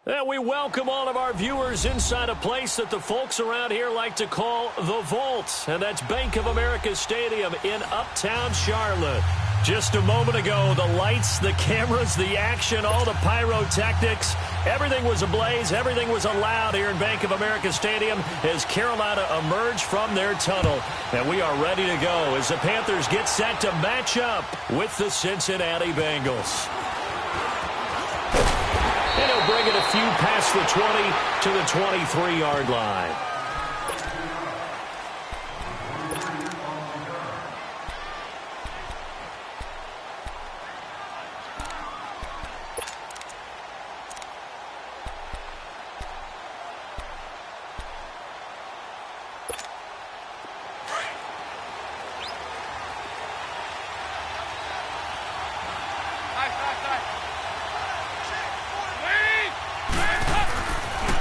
And we welcome all of our viewers inside a place that the folks around here like to call the Vault. And that's Bank of America Stadium in Uptown Charlotte. Just a moment ago, the lights, the cameras, the action, all the pyrotechnics, everything was ablaze, everything was allowed here in Bank of America Stadium as Carolina emerged from their tunnel. And we are ready to go as the Panthers get set to match up with the Cincinnati Bengals. And he'll bring it a few past the 20 to the 23-yard line.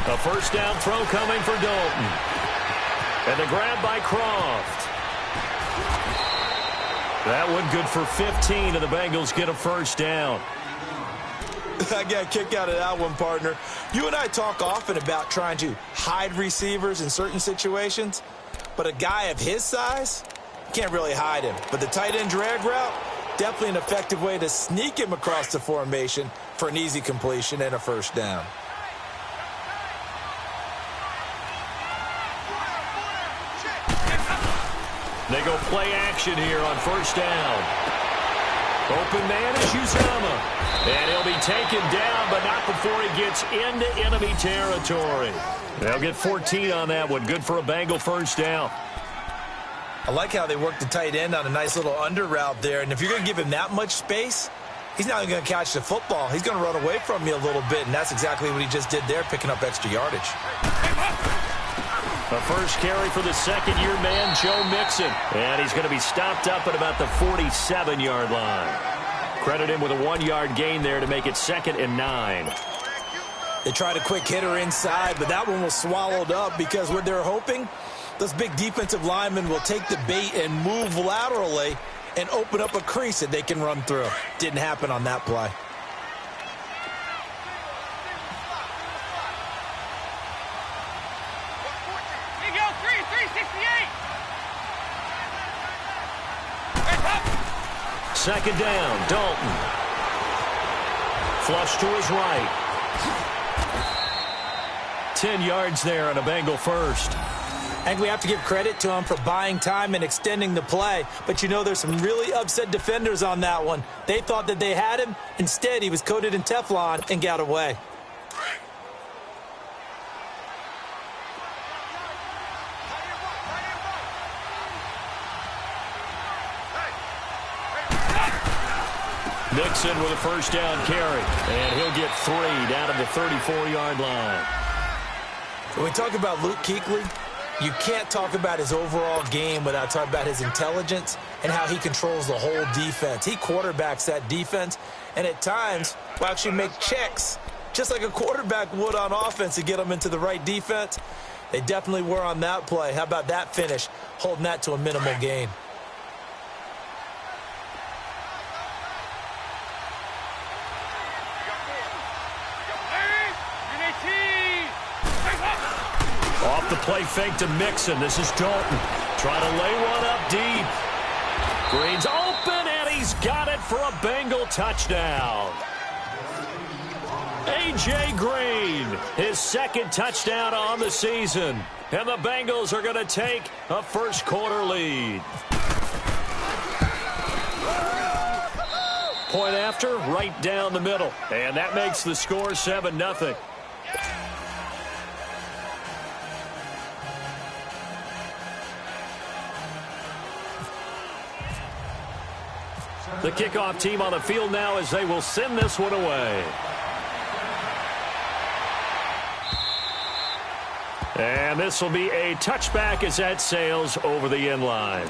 A first down throw coming for Dalton. And the grab by Croft. That one good for 15, and the Bengals get a first down. I got a kick out of that one, partner. You and I talk often about trying to hide receivers in certain situations, but a guy of his size, can't really hide him. But the tight end drag route, definitely an effective way to sneak him across the formation for an easy completion and a first down. They go play action here on first down. Open man is Uzomah. And he'll be taken down, but not before he gets into enemy territory. They'll get 14 on that one. Good for a Bengal first down. I like how they work the tight end on a nice little under route there. And if you're going to give him that much space, he's not going to catch the football. He's going to run away from you a little bit, and that's exactly what he just did there, picking up extra yardage. A first carry for the second-year man, Joe Mixon. And he's going to be stopped up at about the 47-yard line. Credit him with a 1-yard gain there to make it 2nd and 9. They tried a quick hitter inside, but that one was swallowed up because what they're hoping, those big defensive linemen will take the bait and move laterally and open up a crease that they can run through. Didn't happen on that play. Second down, Dalton. Flush to his right. 10 yards there on a Bengal first. I think we have to give credit to him for buying time and extending the play. But, you know, there's some really upset defenders on that one. They thought that they had him. Instead, he was coated in Teflon and got away. Mixon with a first down carry. And he'll get 3 down at the 34-yard line. When we talk about Luke Kuechly, you can't talk about his overall game without talking about his intelligence and how he controls the whole defense. He quarterbacks that defense, and at times will actually make checks, just like a quarterback would on offense to get them into the right defense. They definitely were on that play. How about that finish, holding that to a minimal gain? Off the play fake to Mixon. This is Dalton. Trying to lay one up deep. Green's open, and he's got it for a Bengal touchdown. A.J. Green, his 2nd touchdown on the season. And the Bengals are going to take a first-quarter lead. Point after, right down the middle. And that makes the score 7-0. The kickoff team on the field now as they will send this one away. And this will be a touchback as that sails over the end line.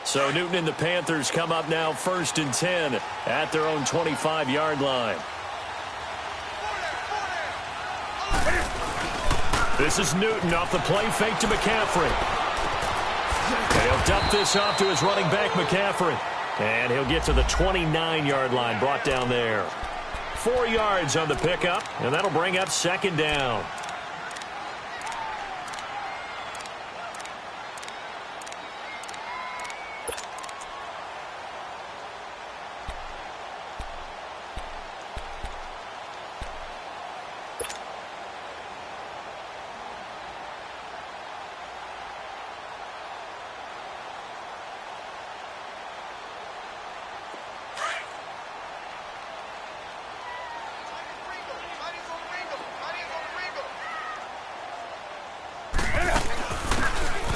So Newton and the Panthers come up now 1st and 10 at their own 25-yard line. This is Newton off the play fake to McCaffrey. And he'll dump this off to his running back, McCaffrey. And he'll get to the 29-yard line, brought down there. 4 yards on the pickup, and that'll bring up second down.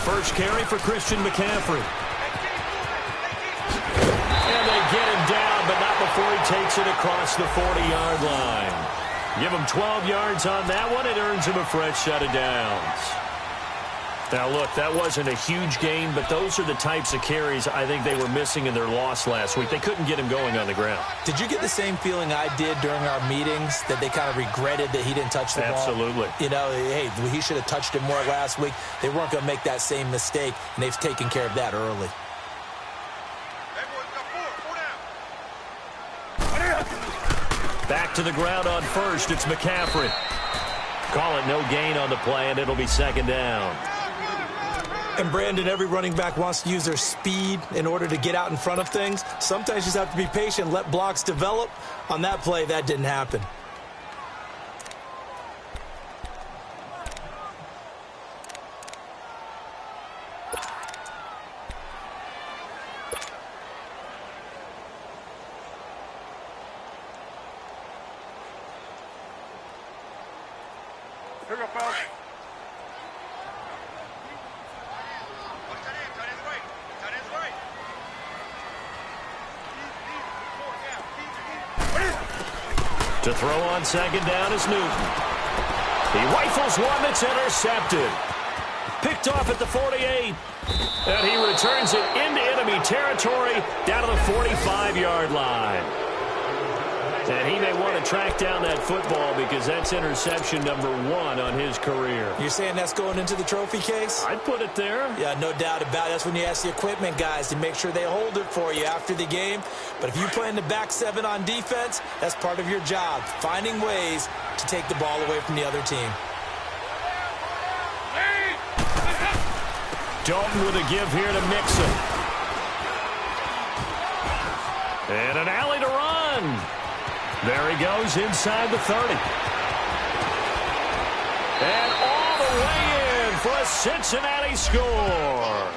First carry for Christian McCaffrey. And they get him down, but not before he takes it across the 40-yard line. Give him 12 yards on that one. It earns him a fresh set of downs. Now, look, that wasn't a huge gain, but those are the types of carries I think they were missing in their loss last week. They couldn't get him going on the ground. Did you get the same feeling I did during our meetings, that they kind of regretted that he didn't touch the ball? Absolutely. You know, hey, he should have touched it more last week. They weren't going to make that same mistake, and they've taken care of that early. Back to the ground on first. It's McCaffrey. Call it no gain on the play, and it'll be second down. And, Brandon, every running back wants to use their speed in order to get out in front of things. Sometimes you just have to be patient, let blocks develop. On that play, that didn't happen. Here we go, fellas. To throw on second down is Newton. He rifles one that's intercepted. Picked off at the 48. And he returns it into enemy territory down to the 45-yard line. And he may want to track down that football because that's interception number 1 on his career. You're saying that's going into the trophy case? I'd put it there. Yeah, no doubt about it. That's when you ask the equipment guys to make sure they hold it for you after the game. But if you play in the back 7 on defense, that's part of your job, finding ways to take the ball away from the other team. Dalton with a give here to Mixon. And an alley to run. There he goes inside the 30. And all the way in for a Cincinnati score.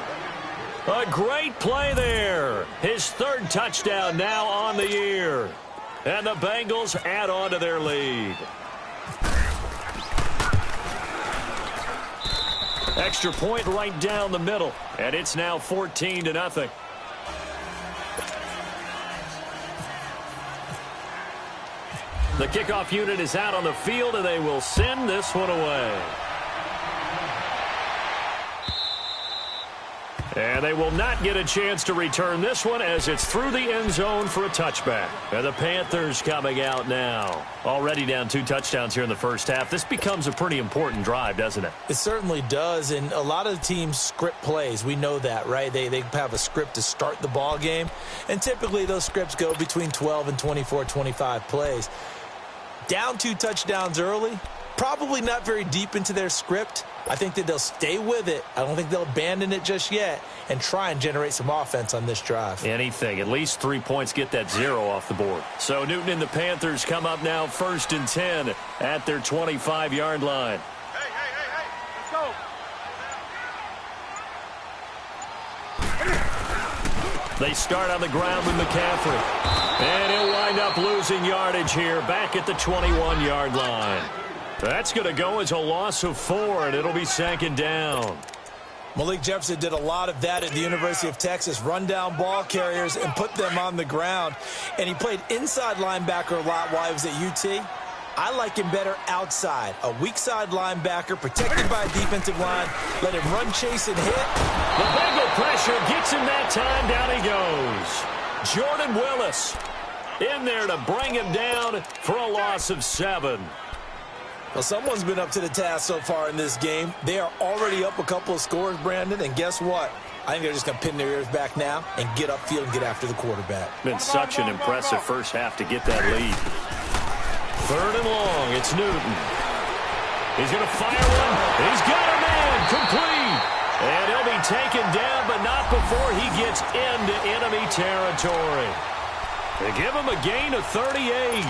A great play there. His 3rd touchdown now on the year. And the Bengals add on to their lead. Extra point right down the middle. And it's now 14-0. The kickoff unit is out on the field, and they will send this one away. And they will not get a chance to return this one as it's through the end zone for a touchback. And the Panthers coming out now. Already down 2 touchdowns here in the first half. This becomes a pretty important drive, doesn't it? It certainly does, and a lot of the teams script plays. We know that, right? They have a script to start the ball game, and typically those scripts go between 12 and 24, 25 plays. Down 2 touchdowns early, probably not very deep into their script. I think that they'll stay with it. I don't think they'll abandon it just yet and try and generate some offense on this drive. Anything. At least 3 points, get that 0 off the board. So Newton and the Panthers come up now 1st and 10 at their 25-yard line. Hey, let's go. They start on the ground with McCaffrey. And he'll wind up losing yardage here back at the 21-yard line. That's going to go as a loss of 4, and it'll be second down. Malik Jefferson did a lot of that at the University of Texas, run down ball carriers and put them on the ground. And he played inside linebacker a lot while he was at UT. I like him better outside. A weak side linebacker protected by a defensive line. Let him run, chase, and hit. The Bengal pressure gets him that time. Down he goes. Jordan Willis in there to bring him down for a loss of 7. Well, someone's been up to the task so far in this game. They are already up a couple of scores, Brandon, and guess what? I think they're just going to pin their ears back now and get upfield and get after the quarterback. Been such an impressive first half to get that lead. 3rd and long, it's Newton. He's going to fire one. He's got a man, complete. And he'll be taken down, but not before he gets into enemy territory. They give him a gain of 38.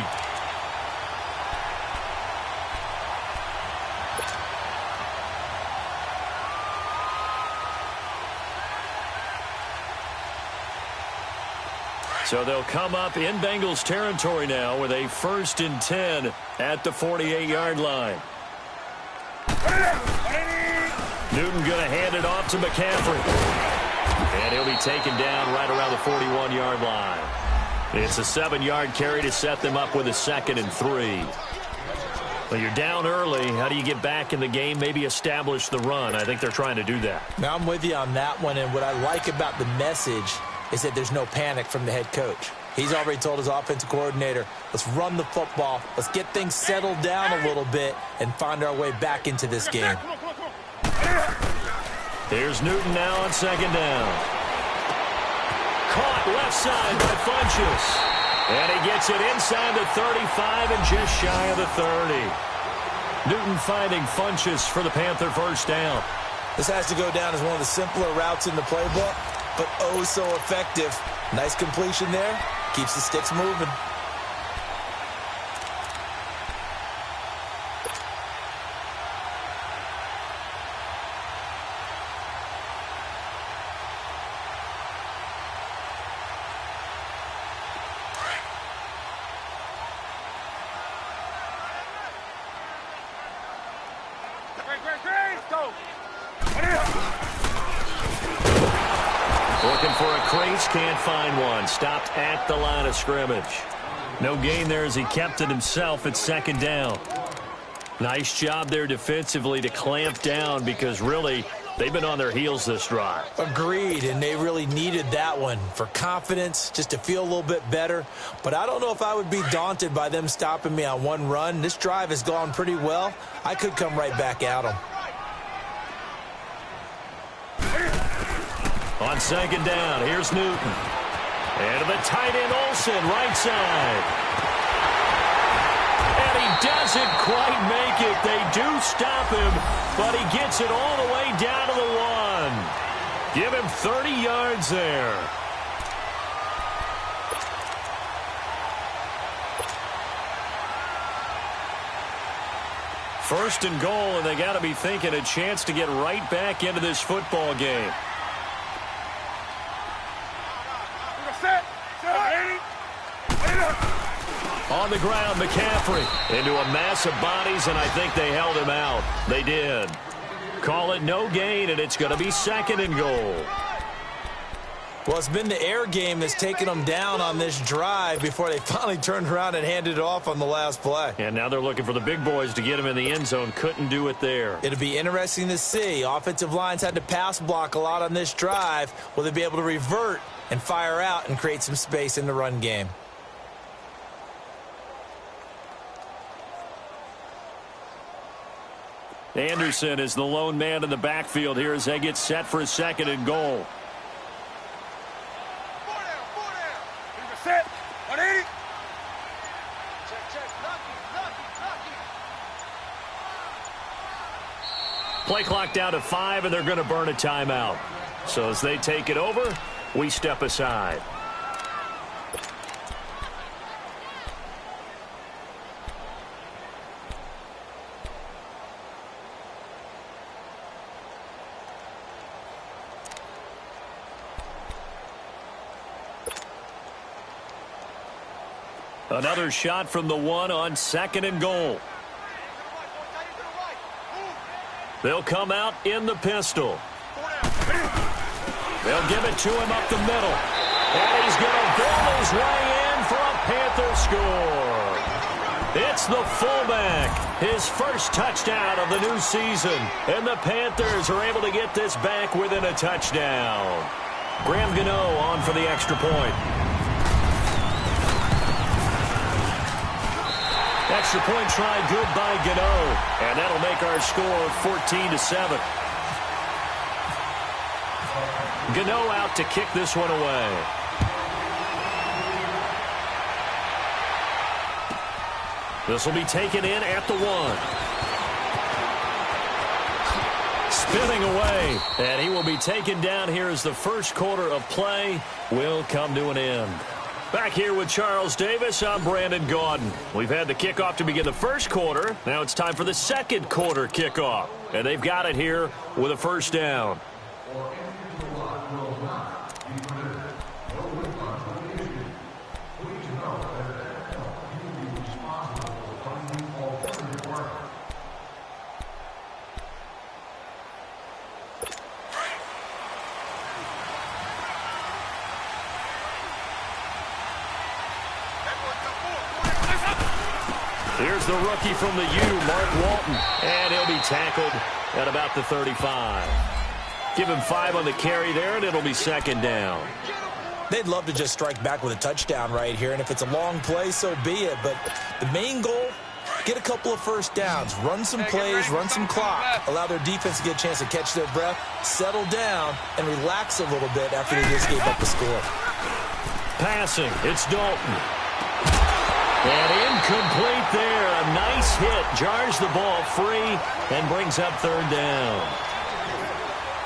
So they'll come up in Bengals territory now with a 1st and 10 at the 48-yard line. Newton going to hand it off to McCaffrey. And he'll be taken down right around the 41-yard line. It's a 7-yard carry to set them up with a 2nd and 3. Well, you're down early. How do you get back in the game? Maybe establish the run. I think they're trying to do that. Now, I'm with you on that one, and what I like about the message is that there's no panic from the head coach. He's already told his offensive coordinator, let's run the football, let's get things settled down a little bit and find our way back into this game. Here's Newton now on 2nd down. Caught left side by Funchess. And he gets it inside the 35 and just shy of the 30. Newton finding Funchess for the Panther 1st down. This has to go down as one of the simpler routes in the playbook, but oh so effective. Nice completion there. Keeps the sticks moving. Looking for a crease, can't find one. Stopped at the line of scrimmage. No gain there as he kept it himself at 2nd down. Nice job there defensively to clamp down because really they've been on their heels this drive. Agreed, and they really needed that one for confidence, just to feel a little bit better. But I don't know if I would be daunted by them stopping me on one run. This drive has gone pretty well. I could come right back at them. On 2nd down, here's Newton. And to the tight end, Olsen, right side. And he doesn't quite make it. They do stop him, but he gets it all the way down to the 1. Give him 30 yards there. First and goal, and they got to be thinking a chance to get right back into this football game. On the ground, McCaffrey into a mass of bodies, and I think they held him out. They did. Call it no gain, and it's going to be 2nd and goal. Well, it's been the air game that's taken them down on this drive before they finally turned around and handed it off on the last play. And now they're looking for the big boys to get him in the end zone. Couldn't do it there. It'll be interesting to see. Offensive lines had to pass block a lot on this drive. Will they be able to revert and fire out and create some space in the run game? Anderson is the lone man in the backfield here as they get set for a 2nd and goal. Set. 180. Play clock down to 5, and they're going to burn a timeout. So as they take it over, we step aside. Another shot from the 1 on 2nd and goal. They'll come out in the pistol. They'll give it to him up the middle. And he's going to build his way in for a Panther score. It's the fullback, his first touchdown of the new season. And the Panthers are able to get this back within a touchdown. Graham Gano on for the extra point. Extra point try good by Gano. And that'll make our score 14-7. Gano out to kick this one away. This will be taken in at the 1. Spinning away, and he will be taken down here as the first quarter of play will come to an end. Back here with Charles Davis, I'm Brandon Gaudin. We've had the kickoff to begin the first quarter. Now it's time for the second quarter kickoff, and they've got it here with a first down. Here's the rookie from the U, Mark Walton, and he'll be tackled at about the 35. Give him 5 on the carry there, and it'll be second down. They'd love to just strike back with a touchdown right here, and if it's a long play, so be it. But the main goal, get a couple of first downs, run some plays, run some clock, allow their defense to get a chance to catch their breath, settle down, and relax a little bit after they just gave up the score. Passing, it's Dalton. And incomplete there. A nice hit. Jars the ball free and brings up third down.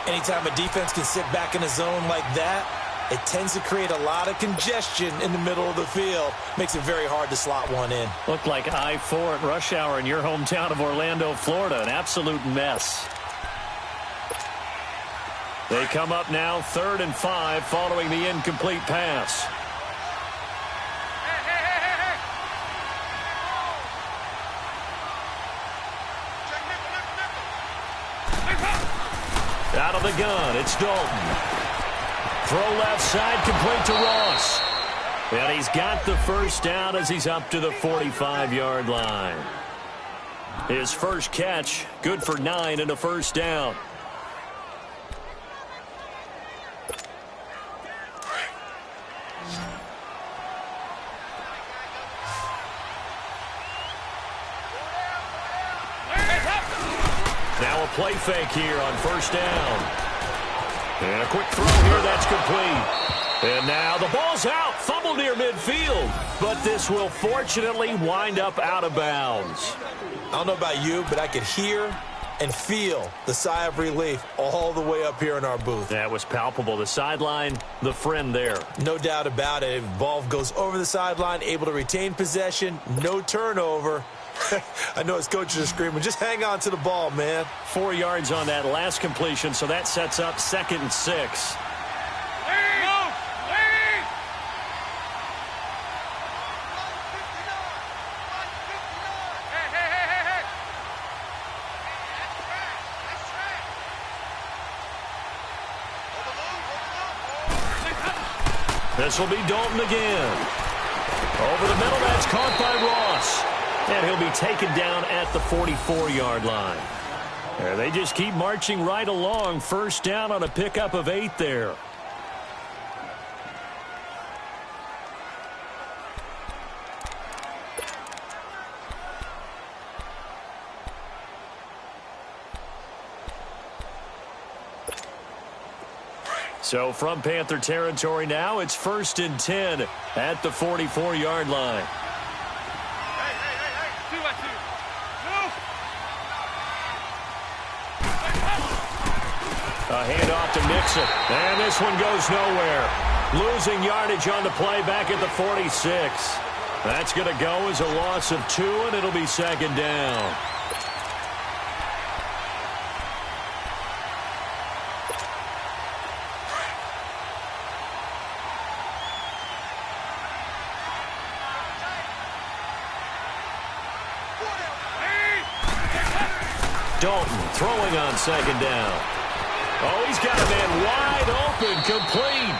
Anytime a defense can sit back in a zone like that, it tends to create a lot of congestion in the middle of the field. Makes it very hard to slot one in. Looked like I-4 at rush hour in your hometown of Orlando, Florida. An absolute mess. They come up now 3rd and 5 following the incomplete pass. Out of the gun, it's Dalton. Throw left side, complete to Ross. And he's got the first down as he's up to the 45-yard line. His first catch, good for 9 and a first down. Now a play fake here on first down. And a quick throw here, that's complete. And now the ball's out, fumble near midfield. But this will fortunately wind up out of bounds. I don't know about you, but I could hear and feel the sigh of relief all the way up here in our booth. That was palpable. The sideline, the friend there. No doubt about it. Ball goes over the sideline, able to retain possession, no turnover. I know his coaches are screaming, just hang on to the ball, man. 4 yards on that last completion, so that sets up 2nd and 6. This will be Dalton again. Over the middle, that's caught by Ross. And he'll be taken down at the 44-yard line. There, they just keep marching right along. First down on a pickup of 8 there. So from Panther territory now, it's 1st and 10 at the 44-yard line. A handoff to Mixon. And this one goes nowhere. Losing yardage on the play back at the 46. That's going to go as a loss of 2, and it'll be 2nd down. Dalton throwing on 2nd down. Oh, he's got a man wide open, complete.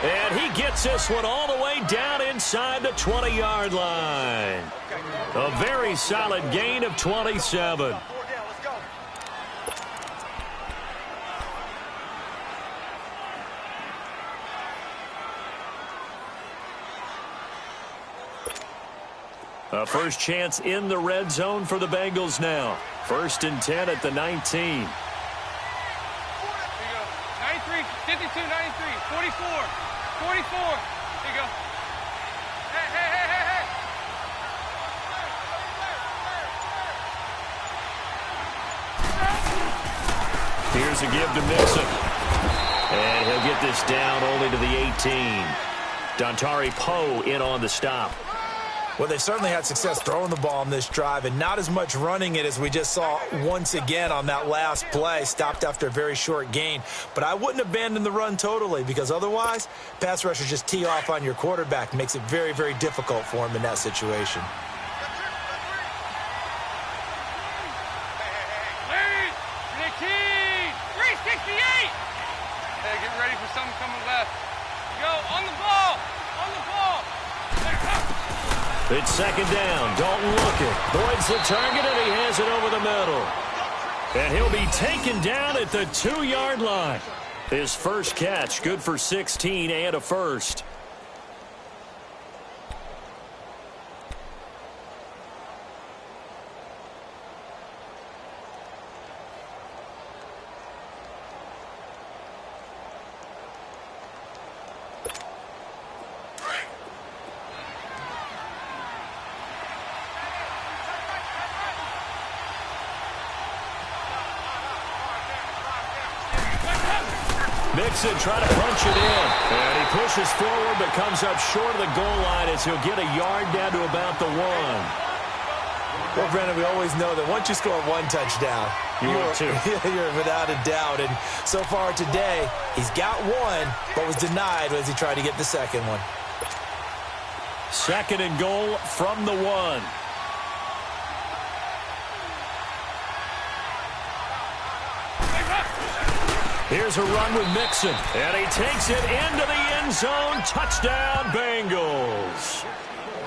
And he gets this one all the way down inside the 20-yard line. A very solid gain of 27. A first chance in the red zone for the Bengals now. 1st and 10 at the 19. There you go. 93, 52, 93, 44, 44. There you go. Hey, hey, hey, hey, hey. Here's a give to Mixon. And he'll get this down only to the 18. Dontari Poe in on the stop. Well, they certainly had success throwing the ball on this drive and not as much running it as we just saw once again on that last play. Stopped after a very short gain. But I wouldn't abandon the run totally because otherwise, pass rushers just tee off on your quarterback. Makes it very, very difficult for him in that situation. Hey, 368. Hey, get ready for something coming left. Go, on the ball. On the ball. It's 2nd down. Dalton looking. Boyd's the target, and he has it over the middle. And he'll be taken down at the 2-yard line. His first catch, good for 16 and a first. Mixon trying to punch it in. And he pushes forward but comes up short of the goal line as he'll get a yard down to about the 1. Well, Brandon, we always know that once you score one touchdown, you're without a doubt. And so far today, he's got one, but was denied as he tried to get the second one. 2nd and goal from the 1. Here's a run with Mixon, and he takes it into the end zone. Touchdown, Bengals.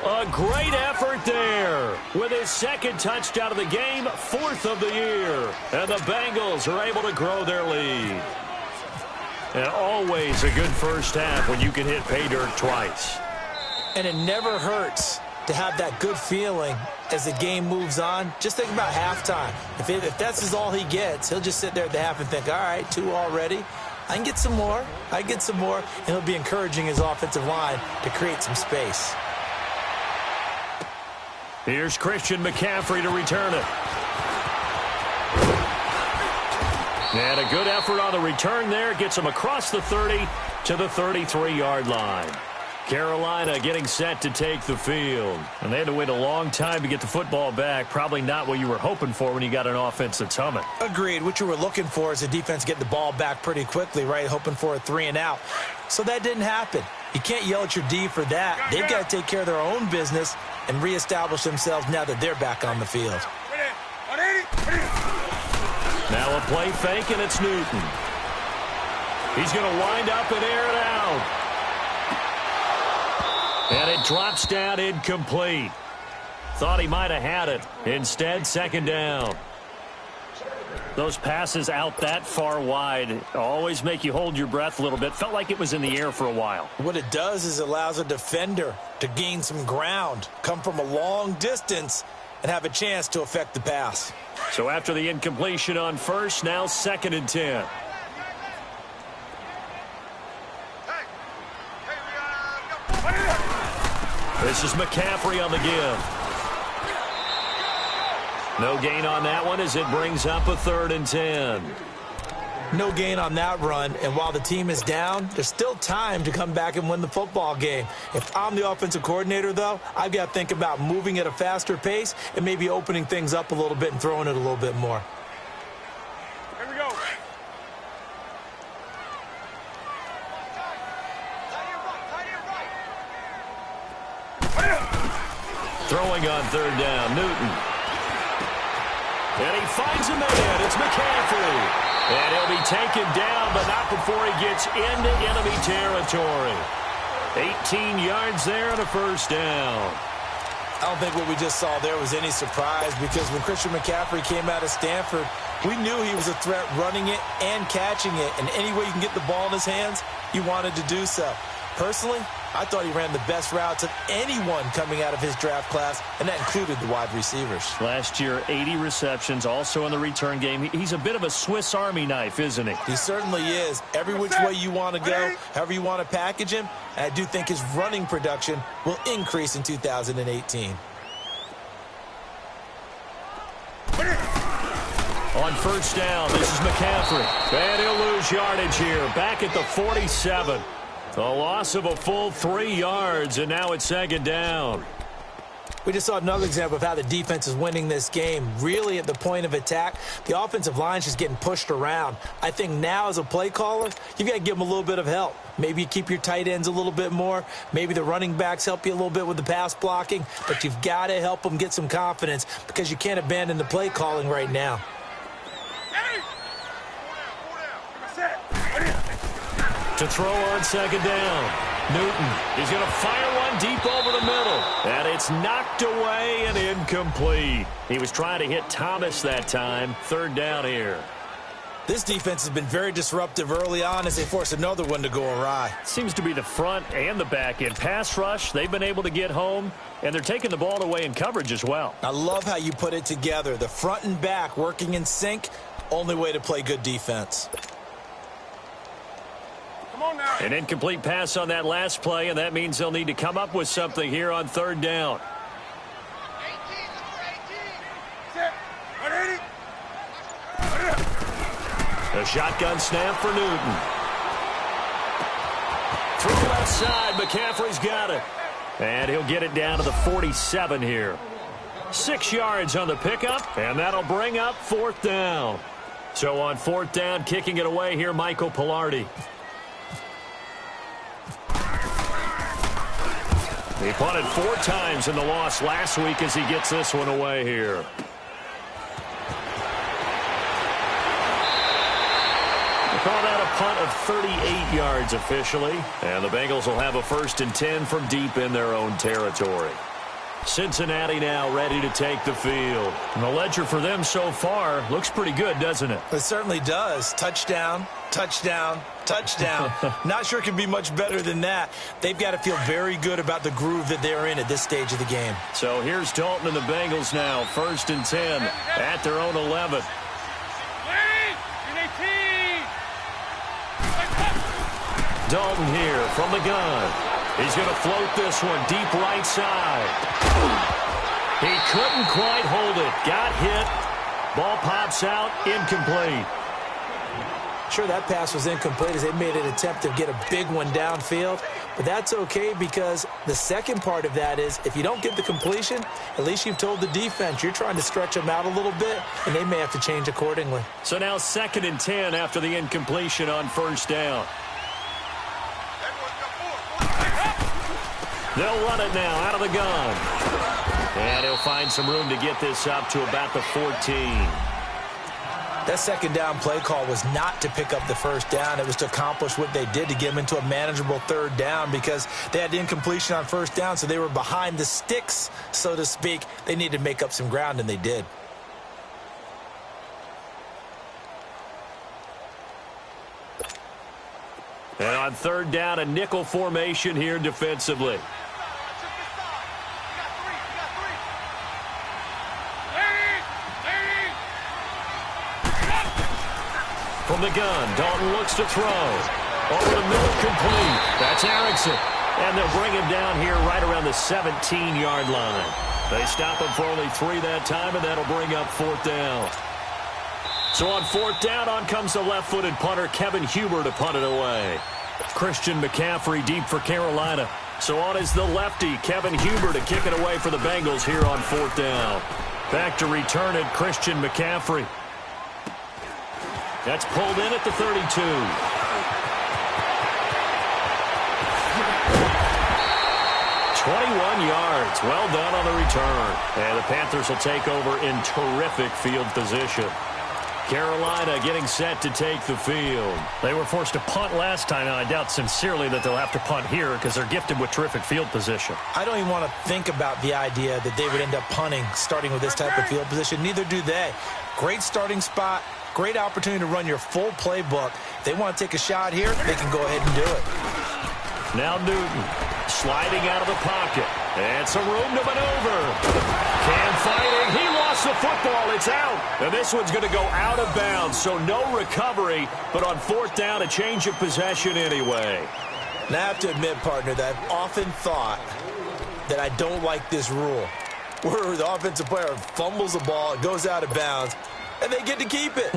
A great effort there with his 2nd touchdown of the game, 4th of the year. And the Bengals are able to grow their lead. And always a good first half when you can hit pay dirt twice. And it never hurts to have that good feeling as the game moves on. Just think about halftime. If that's all he gets, he'll just sit there at the half and think, all right, 2 already. I can get some more. And he'll be encouraging his offensive line to create some space. Here's Christian McCaffrey to return it. And a good effort on the return there. Gets him across the 30 to the 33-yard line. Carolina getting set to take the field. And they had to wait a long time to get the football back. Probably not what you were hoping for when you got an offense that's humming. Agreed. What you were looking for is the defense get the ball back pretty quickly, right? Hoping for a 3 and out. So that didn't happen. You can't yell at your D for that. They've got to take care of their own business and reestablish themselves now that they're back on the field. Now a play fake, and it's Newton. He's going to wind up and air it out. And it drops down incomplete. Thought he might have had it. Instead, 2nd down. Those passes out that far wide always make you hold your breath a little bit. Felt like it was in the air for a while. What it does is it allows a defender to gain some ground, come from a long distance, and have a chance to affect the pass. So after the incompletion on first, now 2nd and 10. This is McCaffrey on the give. No gain on that one as it brings up a 3rd and 10. No gain on that run, and while the team is down, there's still time to come back and win the football game. If I'm the offensive coordinator, though, I've got to think about moving at a faster pace and maybe opening things up a little bit and throwing it a little bit more. Here we go. Throwing on 3rd down, Newton. And he finds a man. It's McCaffrey. And he'll be taken down, but not before he gets into enemy territory. 18 yards there and a 1st down. I don't think what we just saw there was any surprise because when Christian McCaffrey came out of Stanford, we knew he was a threat running it and catching it. And any way you can get the ball in his hands, you wanted to do so. Personally, I thought he ran the best routes of anyone coming out of his draft class, and that included the wide receivers. Last year, 80 receptions, also in the return game. He's a bit of a Swiss Army knife, isn't he? He certainly is. Every which way you want to go, however you want to package him, and I do think his running production will increase in 2018. On first down, this is McCaffrey. And he'll lose yardage here. Back at the 47. A loss of a full 3 yards, and now it's second down. We just saw another example of how the defense is winning this game. Really at the point of attack, the offensive line's just getting pushed around. I think now as a play caller, you've got to give them a little bit of help. Maybe you keep your tight ends a little bit more. Maybe the running backs help you a little bit with the pass blocking. But you've got to help them get some confidence because you can't abandon the play calling right now. To throw on second down. Newton is going to fire one deep over the middle. And it's knocked away and incomplete. He was trying to hit Thomas that time. Third down here. This defense has been very disruptive early on as they force another one to go awry. Seems to be the front and the back end. Pass rush, they've been able to get home, and they're taking the ball away in coverage as well. I love how you put it together. The front and back working in sync, only way to play good defense. An incomplete pass on that last play, and that means they'll need to come up with something here on third down. A shotgun snap for Newton. Through left side, McCaffrey's got it. And he'll get it down to the 47 here. 6 yards on the pickup, and that'll bring up fourth down. So on fourth down, kicking it away here, Michael Pilardi. He punted 4 times in the loss last week as he gets this one away here. They call that a punt of 38 yards officially. And the Bengals will have a 1st and 10 from deep in their own territory. Cincinnati now ready to take the field. And the ledger for them so far looks pretty good, doesn't it? It certainly does. Touchdown, touchdown, touchdown. Not sure it can be much better than that. They've got to feel very good about the groove that they're in at this stage of the game. So here's Dalton and the Bengals now. 1st and 10 at their own 11. Dalton here from the gun. He's going to float this one deep right side. He couldn't quite hold it. Got hit. Ball pops out. Incomplete. Sure, that pass was incomplete as they made an attempt to get a big one downfield. But that's okay because the second part of that is if you don't get the completion, at least you've told the defense you're trying to stretch them out a little bit, and they may have to change accordingly. So now 2nd and 10 after the incompletion on first down. They'll run it now out of the gun. And he'll find some room to get this up to about the 14. That second down play call was not to pick up the first down. It was to accomplish what they did to get them into a manageable third down because they had the incompletion on first down, so they were behind the sticks, so to speak. They needed to make up some ground, and they did. And on third down, a nickel formation here defensively. From the gun, Dalton looks to throw. Over the middle, complete. That's Erickson. And they'll bring him down here right around the 17-yard line. They stop him for only 3 that time, and that'll bring up fourth down. So on fourth down, on comes the left-footed punter, Kevin Huber, to punt it away. Christian McCaffrey deep for Carolina. So on is the lefty, Kevin Huber, to kick it away for the Bengals here on fourth down. Back to return it, Christian McCaffrey. That's pulled in at the 32. 21 yards. Well done on the return. And the Panthers will take over in terrific field position. Carolina getting set to take the field. They were forced to punt last time, and I doubt sincerely that they'll have to punt here because they're gifted with terrific field position. I don't even want to think about the idea that they would end up punting starting with this type of field position. Neither do they. Great starting spot. Great opportunity to run your full playbook. If they want to take a shot here, they can go ahead and do it. Now Newton Sliding out of the pocket. And some room to maneuver. Cam fighting. He lost the football. It's out. And this one's going to go out of bounds, so no recovery. But on fourth down, a change of possession anyway. And I have to admit, partner, that I've often thought that I don't like this rule, where the offensive player fumbles the ball, it goes out of bounds, and they get to keep it.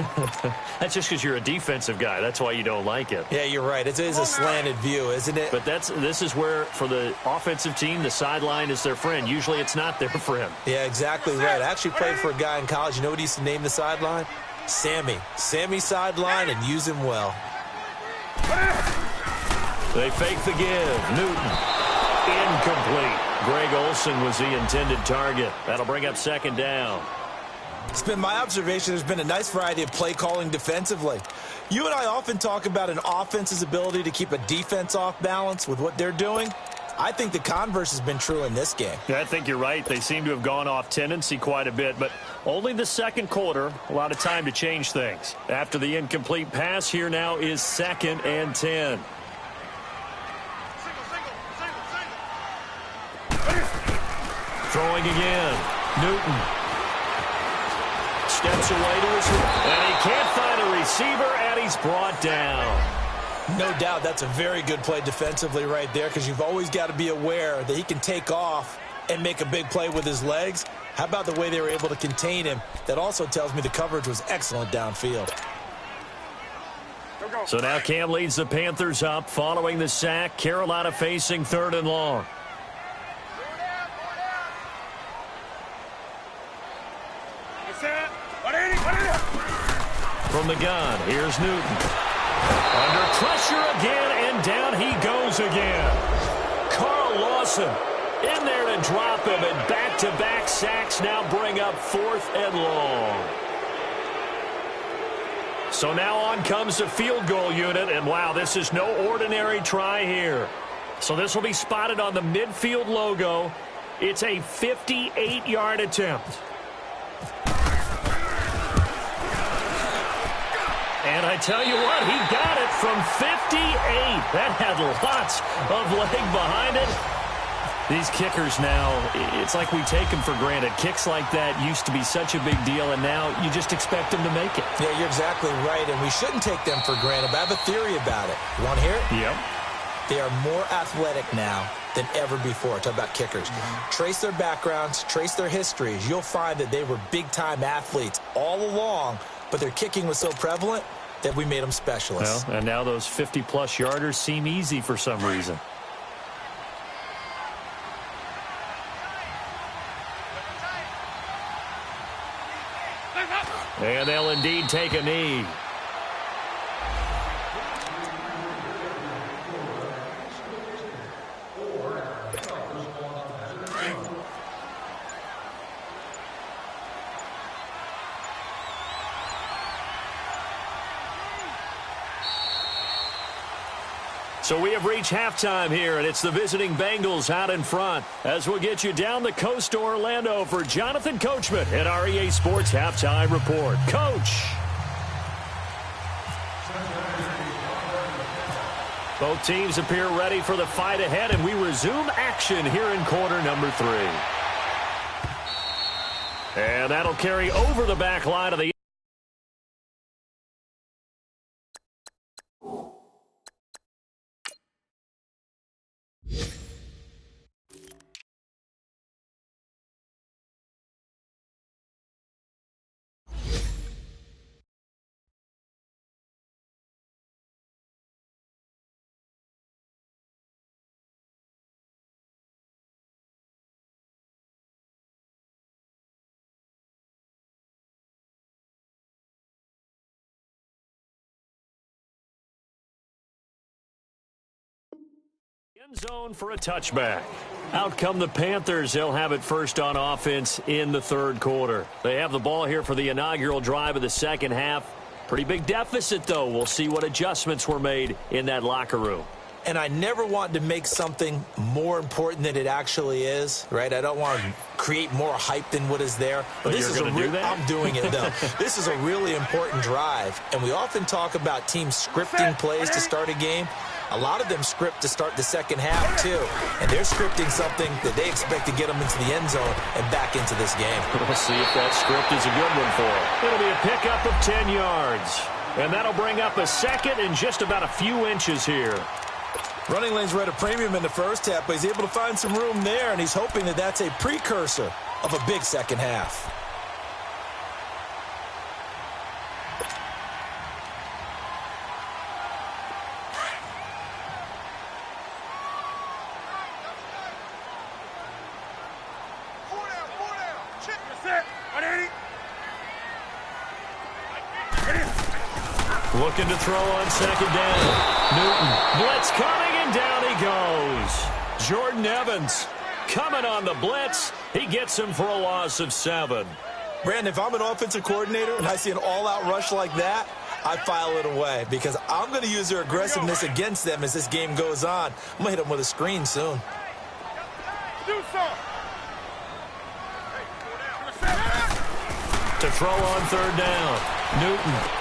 That's just because you're a defensive guy. That's why you don't like it. Yeah, you're right. It is a slanted view, isn't it? But this is where, for the offensive team, the sideline is their friend. Usually it's not their friend. Yeah, exactly right. I actually played for a guy in college. You know what he used to name the sideline? Sammy. Sammy sideline, and use him well. They fake the give. Newton. Incomplete. Greg Olsen was the intended target. That'll bring up second down. It's been my observation there's been a nice variety of play calling defensively. You and I often talk about an offense's ability to keep a defense off balance with what they're doing. I think the converse has been true in this game. Yeah, I think you're right. They seem to have gone off tendency quite a bit, but only the second quarter, a lot of time to change things. After the incomplete pass, here now is 2nd and 10. Throwing again. Newton. Steps away to his right. And he can't find a receiver, and he's brought down. No doubt that's a very good play defensively right there, because you've always got to be aware that he can take off and make a big play with his legs. How about the way they were able to contain him? That also tells me the coverage was excellent downfield. So now Cam leads the Panthers up following the sack. Carolina facing 3rd and long. From the gun, here's Newton. Under pressure again, and down he goes again. Carl Lawson in there to drop him, and back-to-back sacks now bring up 4th and long. So now on comes the field goal unit, and wow, this is no ordinary try here. So this will be spotted on the midfield logo. It's a 58-yard attempt. And I tell you what, he got it from 58. That had lots of leg behind it. These kickers now, it's like we take them for granted. Kicks like that used to be such a big deal, and now you just expect them to make it. Yeah, you're exactly right, and we shouldn't take them for granted. But I have a theory about it. You want to hear it? Yep. They are more athletic now than ever before. Talk about kickers. Trace their backgrounds, trace their histories. You'll find that they were big-time athletes all along, but their kicking was so prevalent that we made them specialists. Well, and now those 50-plus yarders seem easy for some reason. And they'll indeed take a knee. So we have reached halftime here, and it's the visiting Bengals out in front. As we'll get you down the coast to Orlando for Jonathan Coachman at our EA Sports Halftime Report. Coach. Both teams appear ready for the fight ahead, and we resume action here in quarter number 3. And that'll carry over the back line of the end zone for a touchback. Out come the Panthers. They'll have it first on offense in the 3rd quarter. They have the ball here for the inaugural drive of the second half. Pretty big deficit, though. We'll see what adjustments were made in that locker room. And I never want to make something more important than it actually is, right? I don't want to create more hype than what is there. But this is going to do that? I'm doing it, though. This is a really important drive. And we often talk about teams scripting plays to start a game. A lot of them script to start the second half, too. And they're scripting something that they expect to get them into the end zone and back into this game. We'll see if that script is a good one for them. It'll be a pickup of 10 yards. And that'll bring up a second and just about a few inches here. Running lanes were at a premium in the first half, but he's able to find some room there, and he's hoping that that's a precursor of a big second half. Looking to throw on second down. Newton, blitz coming, and down he goes. Jordan Evans coming on the blitz. He gets him for a loss of 7. Brandon, if I'm an offensive coordinator and I see an all-out rush like that, I file it away because I'm going to use their aggressiveness against them as this game goes on. I'm going to hit them with a screen soon. To throw on third down. Newton.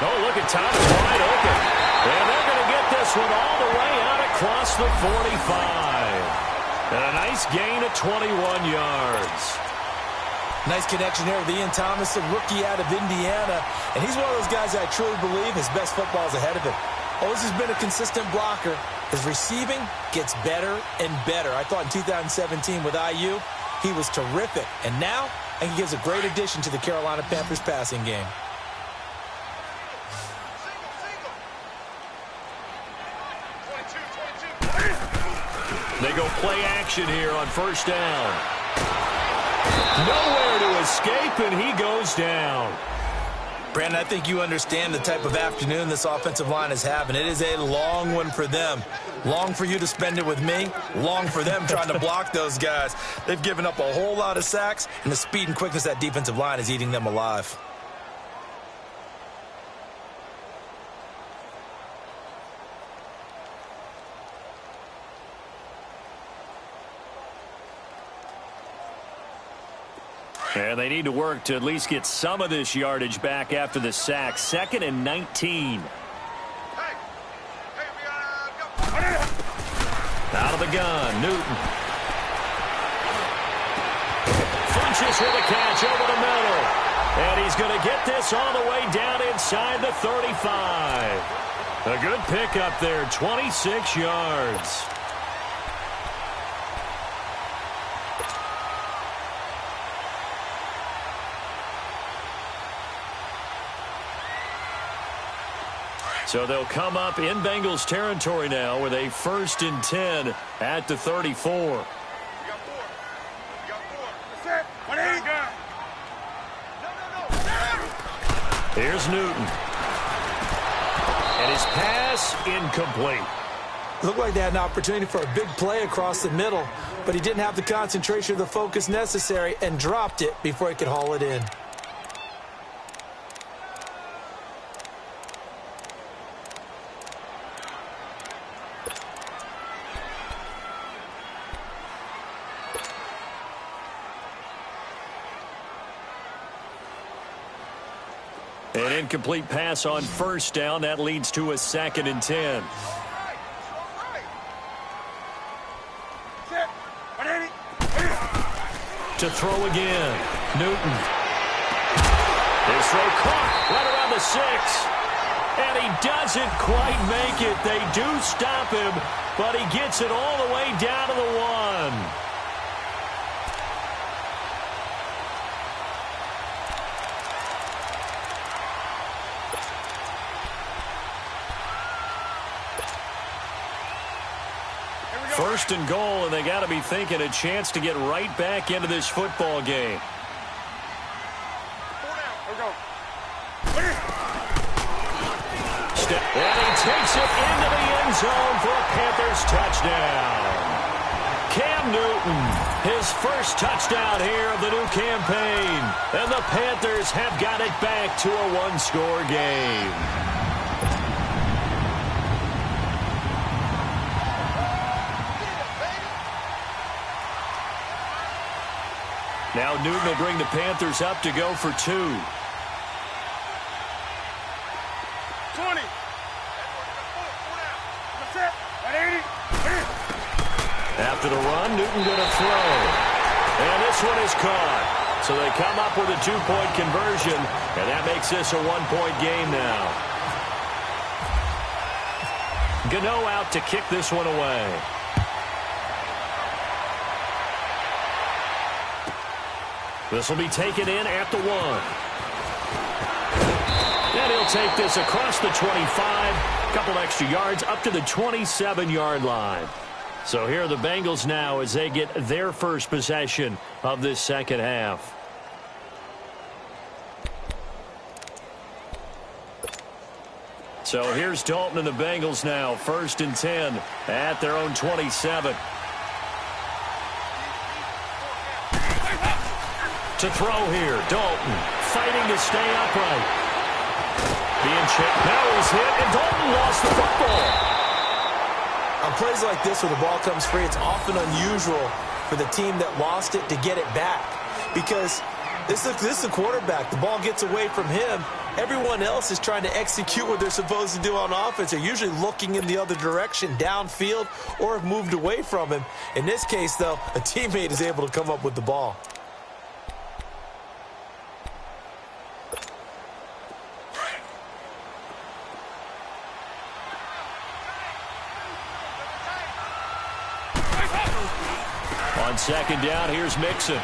Oh, look at Thomas wide open. And they're going to get this one all the way out across the 45. And a nice gain of 21 yards. Nice connection there with Ian Thomas, a rookie out of Indiana. And he's one of those guys that I truly believe his best football is ahead of him. Always has been a consistent blocker. His receiving gets better and better. I thought in 2017 with IU, he was terrific. And now, I think he gives a great addition to the Carolina Panthers passing game. They go play action here on first down. Nowhere to escape, and he goes down. Brandon, I think you understand the type of afternoon this offensive line is having. It is a long one for them. Long for you to spend it with me. Long for them trying to block those guys. They've given up a whole lot of sacks, and the speed and quickness of that defensive line is eating them alive. And they need to work to at least get some of this yardage back after the sack. 2nd and 19. Out of the gun, Newton. Funches with a catch over the middle. And he's going to get this all the way down inside the 35. A good pickup there, 26 yards. So they'll come up in Bengals territory now with a 1st and 10 at the 34. Here's Newton. And his pass incomplete. Looked like they had an opportunity for a big play across the middle, but he didn't have the concentration or the focus necessary and dropped it before he could haul it in. An incomplete pass on first down. That leads to a 2nd and 10. To throw again. Newton. His throw caught right around the 6. And he doesn't quite make it. They do stop him, but he gets it all the way down to the 1. First and goal, and they got to be thinking a chance to get right back into this football game. And he takes it into the end zone for a Panthers touchdown. Cam Newton, his first touchdown here of the new campaign. And the Panthers have got it back to a one-score game. Now Newton will bring the Panthers up to go for 2. 20. run. Newton going to throw. And this one is caught. So they come up with a 2-point conversion, and that makes this a 1-point game now. Gano out to kick this one away. This will be taken in at the 1. And he'll take this across the 25. A couple extra yards up to the 27-yard line. So here are the Bengals now as they get their first possession of this second half. So here's Dalton and the Bengals now. 1st and 10 at their own 27. To throw here, Dalton fighting to stay upright. Being checked. Now he's hit, and Dalton lost the football. On plays like this where the ball comes free, it's often unusual for the team that lost it to get it back. Because this is the quarterback. The ball gets away from him. Everyone else is trying to execute what they're supposed to do on offense. They're usually looking in the other direction, downfield, or have moved away from him. In this case, though, a teammate is able to come up with the ball. On 2nd down, here's Mixon.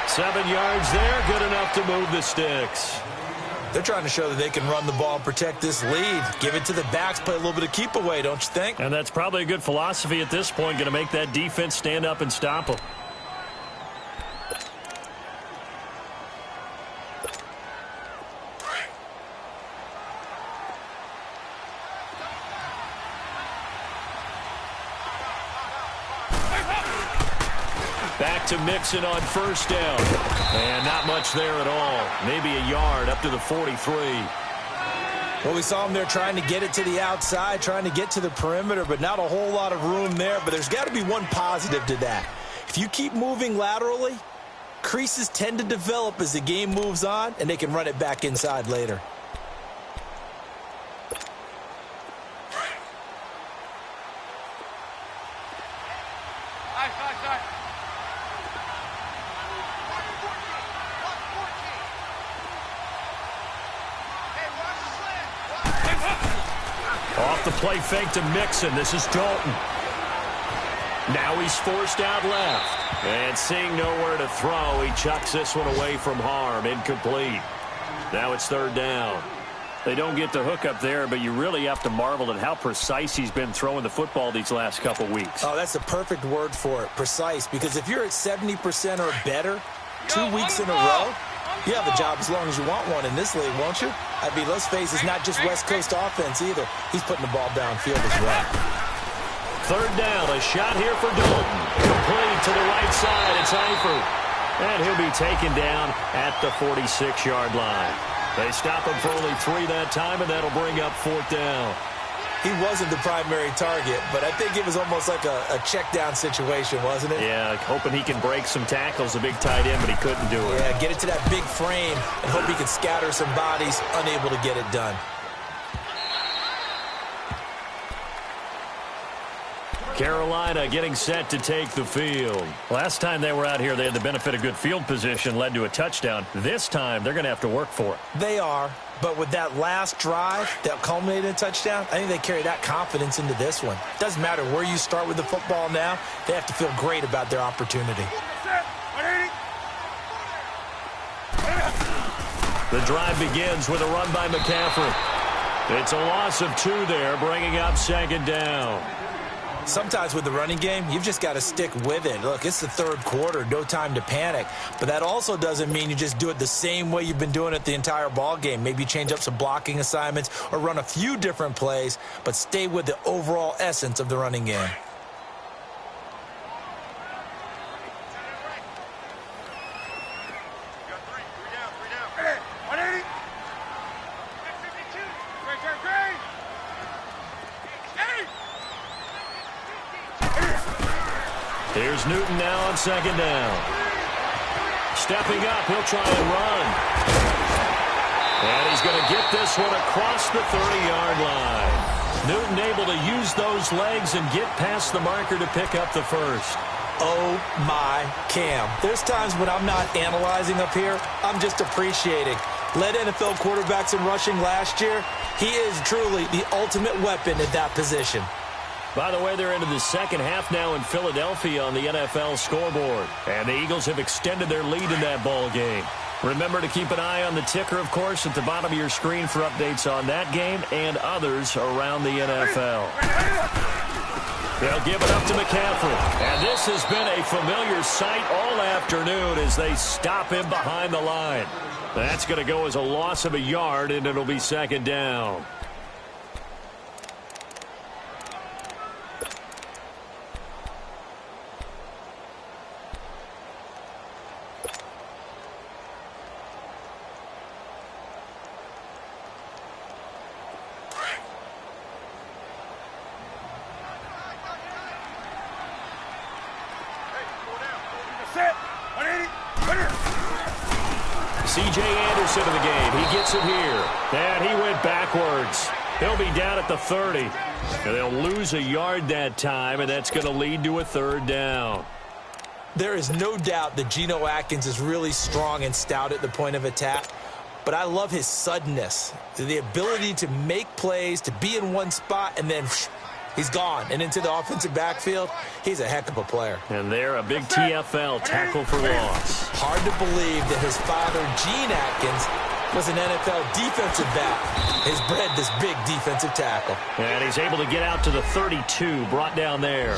7 yards there, good enough to move the sticks. They're trying to show that they can run the ball and protect this lead. Give it to the backs, play a little bit of keep away, don't you think? And that's probably a good philosophy at this point, going to make that defense stand up and stop them. Back to Mixon on 1st down. And not much there at all. Maybe a yard up to the 43. Well, we saw him there trying to get it to the outside, trying to get to the perimeter, but not a whole lot of room there. But there's got to be one positive to that. If you keep moving laterally, creases tend to develop as the game moves on, and they can run it back inside later. Off the play fake to Mixon. This is Dalton. Now he's forced out left. And seeing nowhere to throw, he chucks this one away from harm. Incomplete. Now it's 3rd down. They don't get the hook up there, but you really have to marvel at how precise he's been throwing the football these last couple weeks. Oh, that's the perfect word for it, precise. Because if you're at 70% or better 2 weeks in a row, you have a job as long as you want one in this league, won't you? I mean, let's face it, it's not just West Coast offense either. He's putting the ball downfield as well. 3rd down, a shot here for Dalton. Complete to the right side. It's Eifert. And he'll be taken down at the 46-yard line. They stop him for only 3 that time, and that'll bring up 4th down. He wasn't the primary target, but I think it was almost like a check-down situation, wasn't it? Yeah, hoping he can break some tackles, a big tight end, but he couldn't do it. Yeah, get it to that big frame and hope he can scatter some bodies, unable to get it done. Carolina getting set to take the field. Last time they were out here, they had the benefit of good field position, led to a touchdown. This time, they're going to have to work for it. They are, but with that last drive that culminated in a touchdown, I think they carry that confidence into this one. Doesn't matter where you start with the football now, they have to feel great about their opportunity. The drive begins with a run by McCaffrey. It's a loss of 2 there, bringing up 2nd down. Sometimes with the running game, you've just got to stick with it. Look, it's the 3rd quarter, no time to panic. But that also doesn't mean you just do it the same way you've been doing it the entire ball game. Maybe change up some blocking assignments or run a few different plays, but stay with the overall essence of the running game. Here's Newton now on 2nd down. Stepping up, he'll try and run. And he's going to get this one across the 30-yard line. Newton able to use those legs and get past the marker to pick up the first. Oh, my Cam. There's times when I'm not analyzing up here. I'm just appreciating. Led NFL quarterbacks in rushing last year. He is truly the ultimate weapon at that position. By the way, they're into the second half now in Philadelphia on the NFL scoreboard. And the Eagles have extended their lead in that ball game. Remember to keep an eye on the ticker, of course, at the bottom of your screen for updates on that game and others around the NFL. They'll give it up to McCaffrey. And this has been a familiar sight all afternoon as they stop him behind the line. That's going to go as a loss of a yard, and it'll be second down. C.J. Anderson in the game. He gets it here. And he went backwards. He'll be down at the 30. And they'll lose a yard that time, and that's going to lead to a third down. There is no doubt that Geno Atkins is really strong and stout at the point of attack. But I love his suddenness, the ability to make plays, to be in one spot, and then he's gone and into the offensive backfield. He's a heck of a player. And there, a big TFL, tackle for loss. Hard to believe that his father, Gene Atkins, was an NFL defensive back. Has bred this big defensive tackle. And he's able to get out to the 32, brought down there.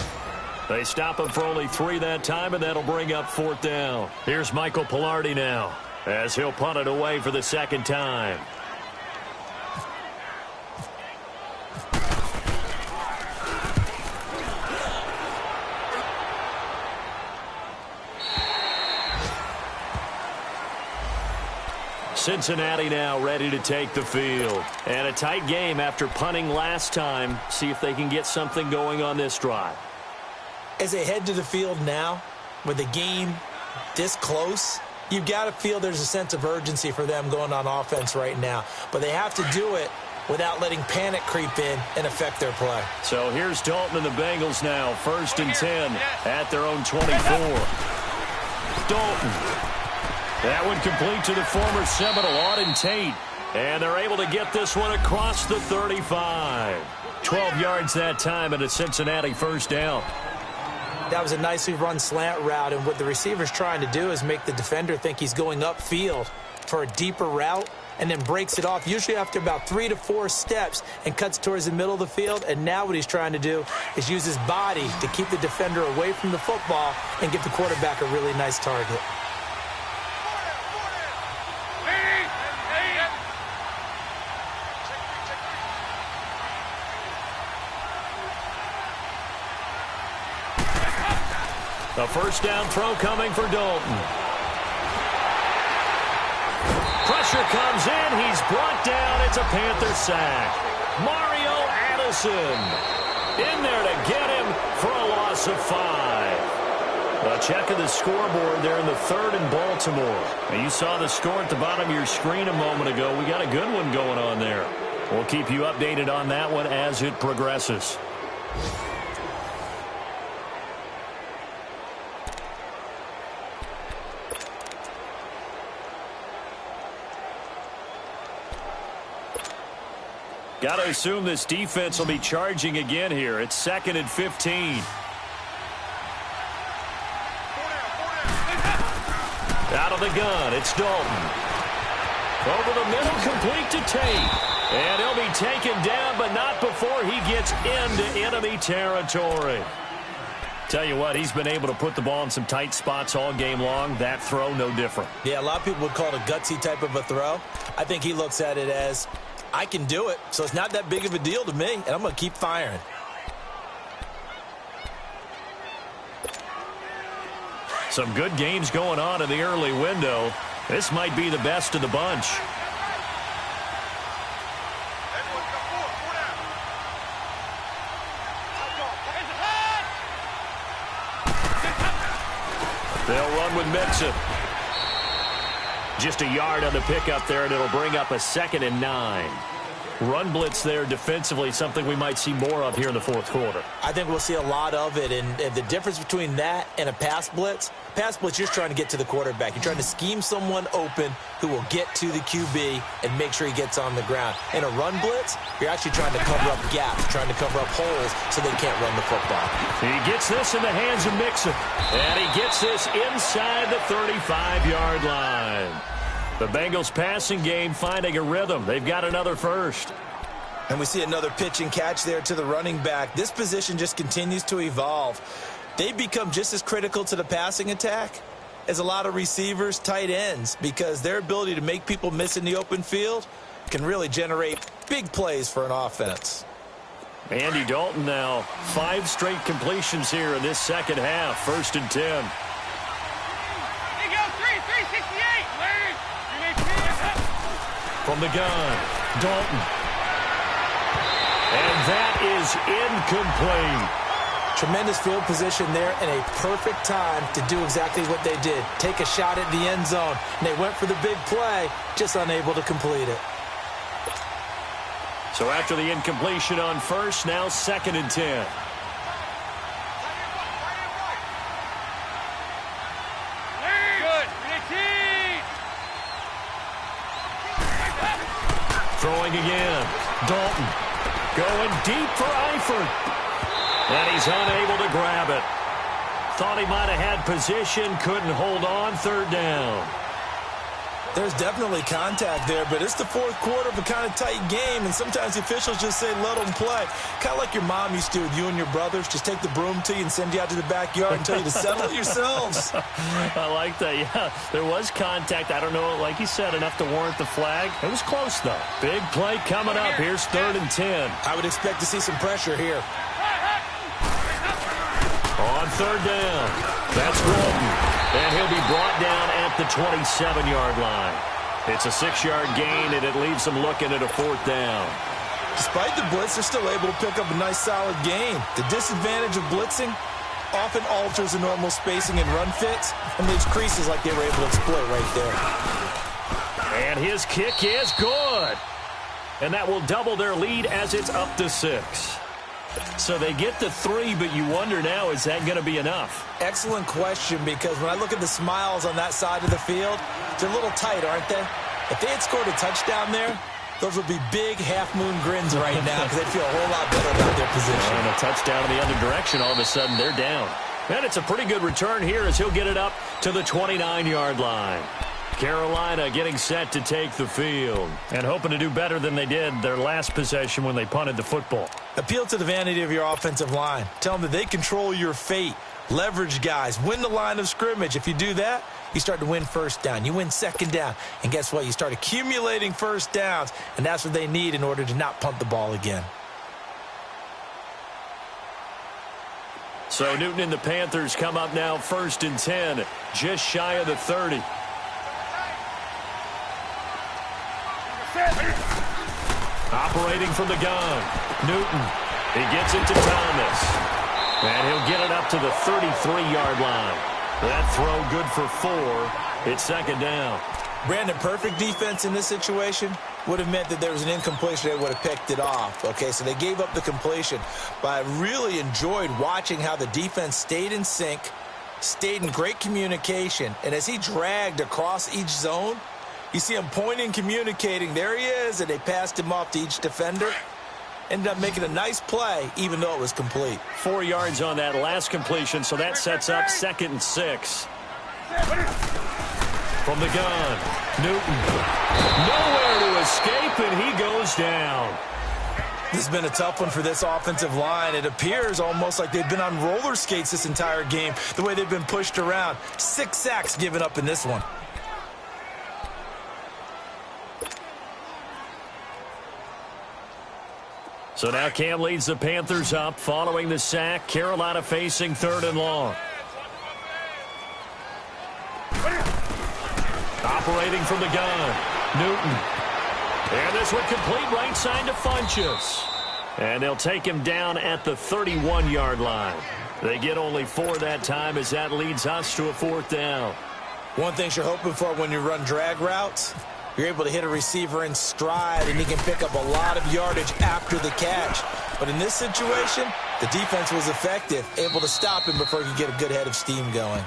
They stop him for only 3 that time, and that'll bring up fourth down. Here's Michael Pilardi now, as he'll punt it away for the second time. Cincinnati now ready to take the field. And a tight game after punting last time. See if they can get something going on this drive. As they head to the field now, with the game this close, you've got to feel there's a sense of urgency for them going on offense right now. But they have to do it without letting panic creep in and affect their play. So here's Dalton and the Bengals now. 1st and 10 at their own 24. Dalton. That one complete to the former Seminole, Auden Tate. And they're able to get this one across the 35. 12 yards that time and a Cincinnati first down. That was a nicely run slant route, and what the receiver's trying to do is make the defender think he's going upfield for a deeper route and then breaks it off, usually after about 3 to 4 steps, and cuts towards the middle of the field. And now what he's trying to do is use his body to keep the defender away from the football and give the quarterback a really nice target. A first down throw coming for Dalton. Pressure comes in. He's brought down. It's a Panther sack. Mario Addison in there to get him for a loss of 5. A check of the scoreboard there in the 3rd in Baltimore. And you saw the score at the bottom of your screen a moment ago. We got a good one going on there. We'll keep you updated on that one as it progresses. Got to assume this defense will be charging again here. It's 2nd and 15. Out of the gun, it's Dalton. Over the middle, complete to Tate. And he'll be taken down, but not before he gets into enemy territory. Tell you what, he's been able to put the ball in some tight spots all game long. That throw, no different. Yeah, a lot of people would call it a gutsy type of a throw. I think he looks at it as, I can do it, so it's not that big of a deal to me, and I'm going to keep firing. Some good games going on in the early window. This might be the best of the bunch. They'll run with Mixon. Just a yard on the pickup there, and it'll bring up a 2nd and 9. run blitz there defensively, something we might see more of here in the fourth quarter. I think we'll see a lot of it, and the difference between that and a pass blitz, you're just trying to get to the quarterback. You're trying to scheme someone open who will get to the QB and make sure he gets on the ground. In a run blitz, you're actually trying to cover up gaps, trying to cover up holes so they can't run the football. He gets this in the hands of Mixon, and he gets this inside the 35-yard line. The Bengals passing game finding a rhythm. They've got another first. And we see another pitch and catch there to the running back. This position just continues to evolve. They become just as critical to the passing attack as a lot of receivers, tight ends, because their ability to make people miss in the open field can really generate big plays for an offense. Andy Dalton now 5 straight completions here in this second half. 1st and 10. There you go, 368. From the gun, Dalton. And that is incomplete. Tremendous field position there and a perfect time to do exactly what they did. Take a shot at the end zone. And they went for the big play, just unable to complete it. So after the incompletion on first, now 2nd and 10. Throwing again. Dalton going deep for Eifert. And he's unable to grab it. Thought he might have had position, couldn't hold on. 3rd down. There's definitely contact there, but it's the fourth quarter of a kind of tight game, and sometimes the officials just say, let them play. Kind of like your mom used to with you and your brothers. Just take the broom to you and send you out to the backyard and tell you to settle it yourselves. I like that, yeah. There was contact. I don't know, like you said, enough to warrant the flag. It was close, though. Big play coming up. Here's 3rd and 10. I would expect to see some pressure here. On 3rd down, that's Walton. And he'll be brought down at the 27-yard line. It's a 6-yard gain, and it leaves them looking at a 4th down. Despite the blitz, they're still able to pick up a nice, solid gain. The disadvantage of blitzing often alters the normal spacing and run fits and leaves creases like they were able to exploit right there. And his kick is good. And that will double their lead as it's up to 6. So they get to 3, but you wonder now, is that going to be enough? Excellent question, because when I look at the smiles on that side of the field, they're a little tight, aren't they? If they had scored a touchdown there, those would be big half-moon grins right now because they'd feel a whole lot better about their position. And a touchdown in the other direction, all of a sudden they're down. And it's a pretty good return here as he'll get it up to the 29-yard line. Carolina getting set to take the field and hoping to do better than they did their last possession when they punted the football. Appeal to the vanity of your offensive line. Tell them that they control your fate. Leverage guys. Win the line of scrimmage. If you do that, you start to win 1st down. You win 2nd down. And guess what? You start accumulating 1st downs, and that's what they need in order to not punt the ball again. So Newton and the Panthers come up now 1st and 10, just shy of the 30. Operating from the gun, Newton. He gets it to Thomas. And he'll get it up to the 33-yard line. That throw good for 4. It's 2nd down. Brandon, perfect defense in this situation would have meant that there was an incompletion. They would have picked it off. Okay, so they gave up the completion. But I really enjoyed watching how the defense stayed in sync, stayed in great communication. And as he dragged across each zone, you see him pointing, communicating. There he is, and they passed him off to each defender. Ended up making a nice play, even though it was complete. 4 yards on that last completion, so that sets up 2nd and 6. From the gun, Newton. Nowhere to escape, and he goes down. This has been a tough one for this offensive line. It appears almost like they've been on roller skates this entire game, the way they've been pushed around. 6 sacks given up in this one. So now Cam leads the Panthers up following the sack. Carolina facing 3rd and long. Operating from the gun, Newton. And this one complete right side to Funchess. And they'll take him down at the 31-yard line. They get only 4 that time as that leads us to a 4th down. One thing you're hoping for when you run drag routes, You're able to hit a receiver in stride, and he can pick up a lot of yardage after the catch. But in this situation, the defense was effective, able to stop him before he could get a good head of steam going.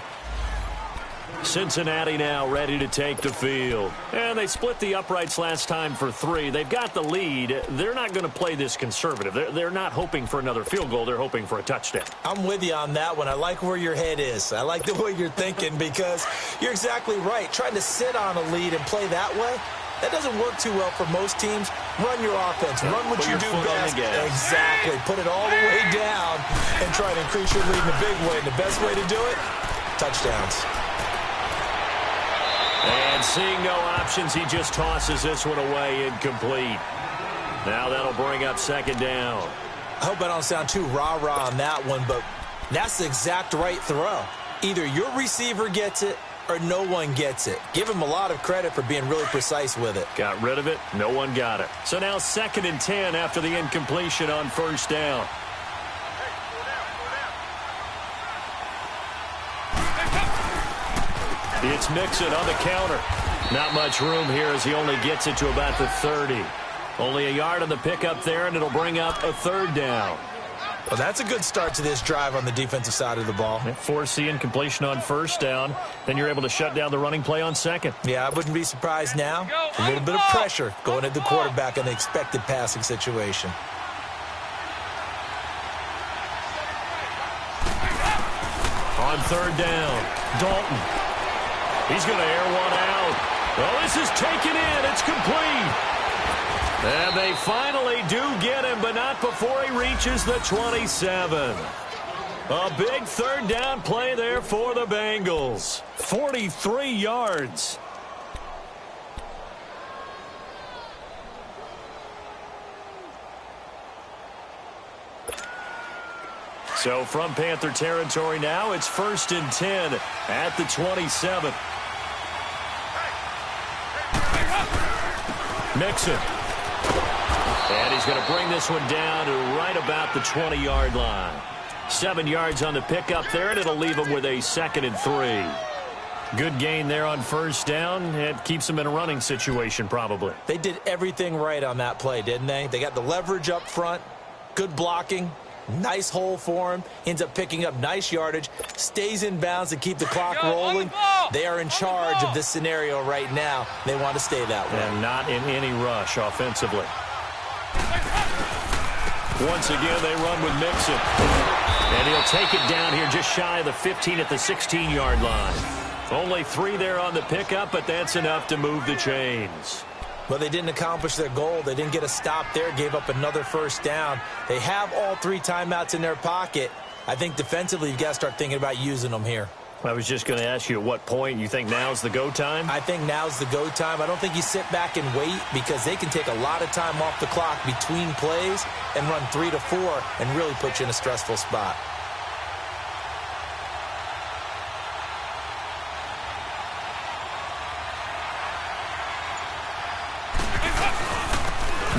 Cincinnati now ready to take the field. And they split the uprights last time for 3. They've got the lead. They're not going to play this conservative. They're not hoping for another field goal. They're hoping for a touchdown. I'm with you on that one. I like where your head is. I like the way you're thinking because you're exactly right. Trying to sit on a lead and play that way, that doesn't work too well for most teams. Run your offense. Run what you do best. Exactly. Put it all the way down and try to increase your lead in a big way. And the best way to do it, touchdowns. And seeing no options, he just tosses this one away incomplete. Now that'll bring up second down. I hope I don't sound too rah-rah on that one, but that's the exact right throw. Either your receiver gets it or no one gets it. Give him a lot of credit for being really precise with it. Got rid of it. No one got it. So now 2nd and 10 after the incompletion on first down. It's Mixon on the counter. Not much room here as he only gets it to about the 30. Only a yard on the pickup there, and it'll bring up a 3rd down. Well, that's a good start to this drive on the defensive side of the ball. Force the incompletion on first down. Then you're able to shut down the running play on 2nd. Yeah, I wouldn't be surprised now. A little bit of pressure going at the quarterback in the expected passing situation. On 3rd down, Dalton. He's going to air one out. Well, this is taken in. It's complete. And they finally do get him, but not before he reaches the 27. A big 3rd down play there for the Bengals. 43 yards. So from Panther territory now, it's 1st and 10 at the 27. Mixon. And he's going to bring this one down to right about the 20-yard line. 7 yards on the pickup there, and it'll leave him with a 2nd and 3. Good gain there on first down. It keeps them in a running situation probably. They did everything right on that play, didn't they? They got the leverage up front, good blocking, nice hole for him, ends up picking up nice yardage, stays in bounds to keep the clock rolling. They are in charge of this scenario right now. They want to stay that way. And not in any rush offensively. Once again, they run with Mixon. And he'll take it down here just shy of the 15 at the 16-yard line. Only 3 there on the pickup, but that's enough to move the chains. But they didn't accomplish their goal. They didn't get a stop there, gave up another first down. They have all 3 timeouts in their pocket. I think defensively you've got to start thinking about using them here. I was just going to ask you at what point you think now's the go time? I think now's the go time. I don't think you sit back and wait because they can take a lot of time off the clock between plays and run 3 to 4 and really put you in a stressful spot.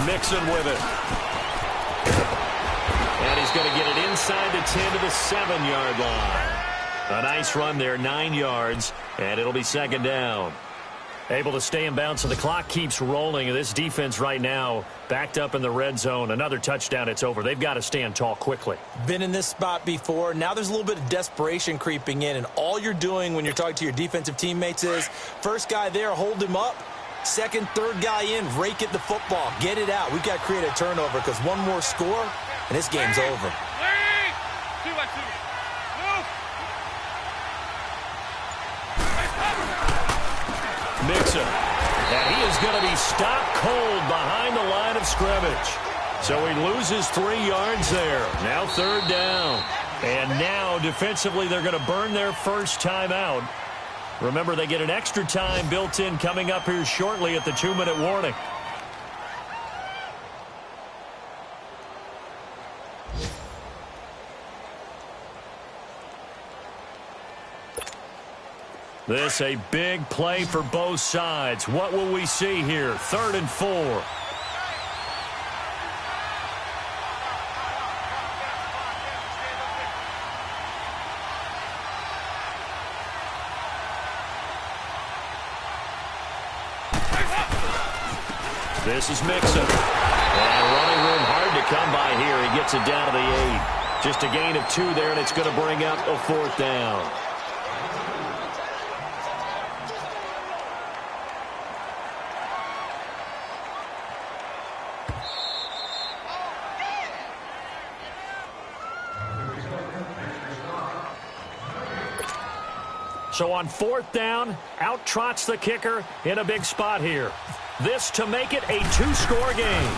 Mixon with it. And he's going to get it inside the 10 to the 7-yard line. A nice run there, 9 yards, and it'll be 2nd down. Able to stay in bounds, so the clock keeps rolling. And this defense right now backed up in the red zone. Another touchdown, it's over. They've got to stand tall quickly. Been in this spot before. Now there's a little bit of desperation creeping in, and all you're doing when you're talking to your defensive teammates is first guy there, hold him up. 2nd, 3rd guy in, rake at the football. Get it out. We've got to create a turnover because one more score, and this game's over. 2 by 2. Move. Mixon. And he is going to be stopped cold behind the line of scrimmage. So he loses 3 yards there. Now 3rd down. And now defensively they're going to burn their first timeout. Remember, they get an extra time built in coming up here shortly at the 2-minute warning. This a big play for both sides. What will we see here? 3rd and 4. This is Mixon. And running room hard to come by here. He gets it down to the 8. Just a gain of 2 there, and it's going to bring up a 4th down. So on 4th down, out trots the kicker in a big spot here. This to make it a 2-score game.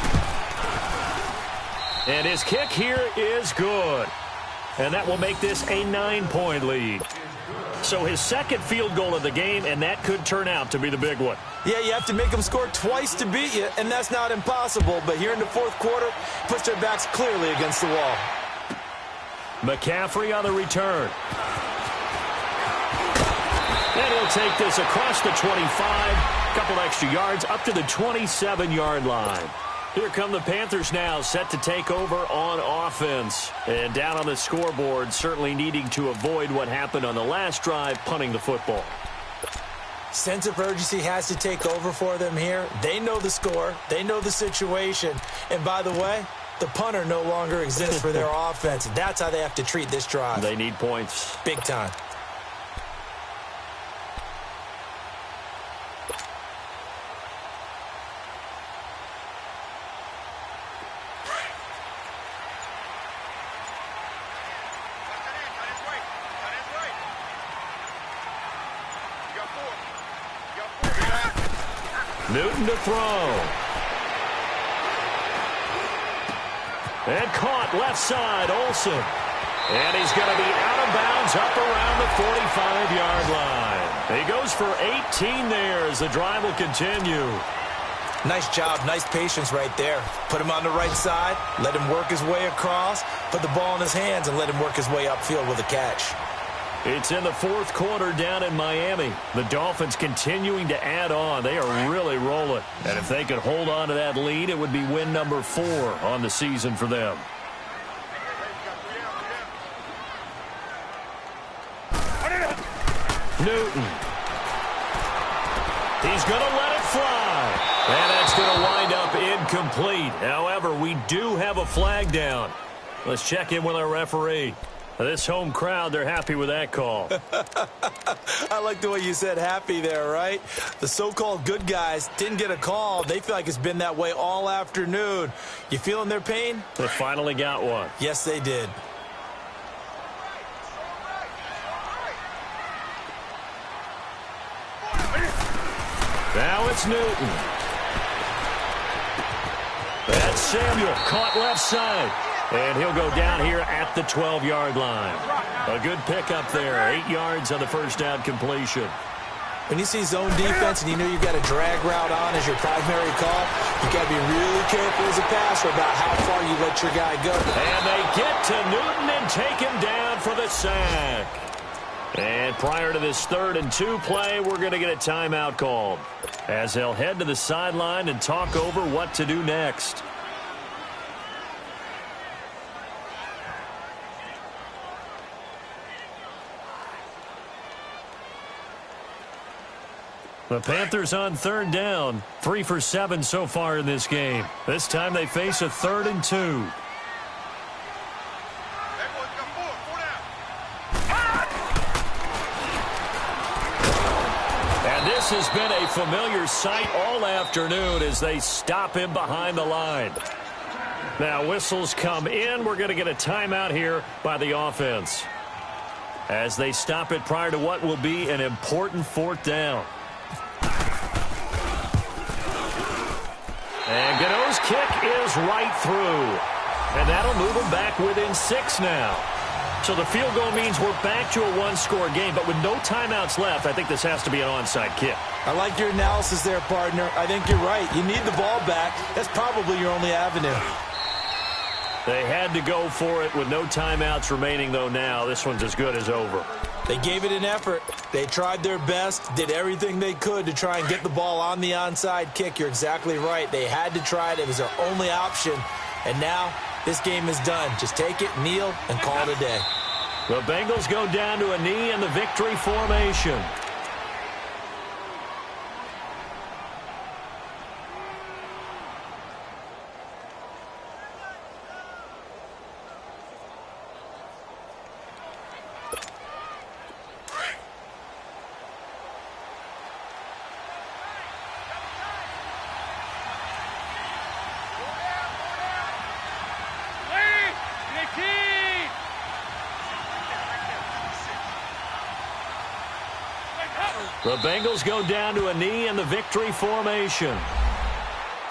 And his kick here is good. And that will make this a 9-point lead. So his second field goal of the game, and that could turn out to be the big one. Yeah, you have to make them score twice to beat you, and that's not impossible. But here in the 4th quarter, puts their backs clearly against the wall. McCaffrey on the return. And he'll take this across the 25. Couple extra yards up to the 27-yard line. Here come the Panthers now, set to take over on offense. And down on the scoreboard, certainly needing to avoid what happened on the last drive, punting the football. Sense of urgency has to take over for them here. They know the score. They know the situation. And by the way, the punter no longer exists for their offense. That's how they have to treat this drive. They need points. Big time. Newton to throw. And caught left side, Olsen. And he's going to be out of bounds up around the 45-yard line. He goes for 18 there as the drive will continue. Nice job, nice patience right there. Put him on the right side, let him work his way across, put the ball in his hands, and let him work his way upfield with a catch. It's in the 4th quarter down in Miami. The Dolphins continuing to add on. They are really rolling. And if they could hold on to that lead, it would be win number 4 on the season for them. Newton. He's going to let it fly. And that's going to wind up incomplete. However, we do have a flag down. Let's check in with our referee. This home crowd, they're happy with that call. I like the way you said happy there, right? The so-called good guys didn't get a call. They feel like it's been that way all afternoon. You feeling their pain? They finally got one. Yes, they did. Now it's Newton. That's Samuel, caught left side. And he'll go down here at the 12-yard line. A good pickup there. 8 yards on the first down completion. When you see zone defense and you know you've got a drag route on as your primary call, you've got to be really careful as a passer about how far you let your guy go. And they get to Newton and take him down for the sack. And prior to this 3rd and 2 play, we're going to get a timeout called as they'll head to the sideline and talk over what to do next. The Panthers on 3rd down, 3 for 7 so far in this game. This time they face a 3rd and 2. And this has been a familiar sight all afternoon as they stop him behind the line. Now whistles come in. We're going to get a timeout here by the offense as they stop it prior to what will be an important 4th down. And Gano's kick is right through. And that'll move them back within 6 now. So the field goal means we're back to a 1-score game. But with no timeouts left, I think this has to be an onside kick. I like your analysis there, partner. I think you're right. You need the ball back. That's probably your only avenue. They had to go for it with no timeouts remaining, though, now. This one's as good as over. They gave it an effort. They tried their best, did everything they could to try and get the ball on the onside kick. You're exactly right. They had to try it. It was their only option. And now this game is done. Just take it, kneel, and call it a day. The Bengals go down to a knee in the victory formation. The Bengals go down to a knee in the victory formation.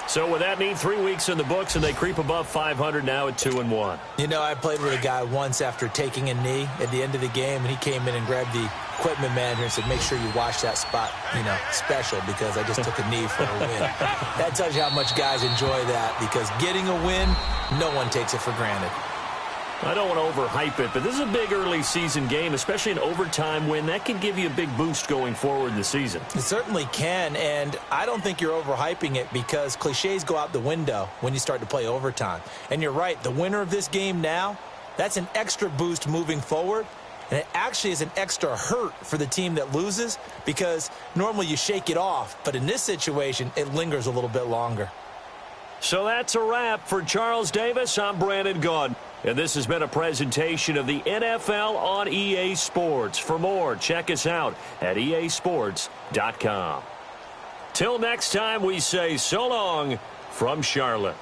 So with that knee, 3 weeks in the books, and they creep above 500 now at 2-1. You know, I played with a guy once after taking a knee at the end of the game, and he came in and grabbed the equipment manager and said, make sure you watch that spot, special, because I just took a knee for a win. That tells you how much guys enjoy that, because getting a win, no one takes it for granted. I don't want to overhype it, but this is a big early season game, especially an overtime win. That can give you a big boost going forward in the season. It certainly can, and I don't think you're overhyping it because cliches go out the window when you start to play overtime. And you're right, the winner of this game now, that's an extra boost moving forward, and it actually is an extra hurt for the team that loses because normally you shake it off, but in this situation, it lingers a little bit longer. So that's a wrap for Charles Davis. I'm Brandon Gaudin. And this has been a presentation of the NFL on EA Sports. For more, check us out at easports.com. Till next time, we say so long from Charlotte.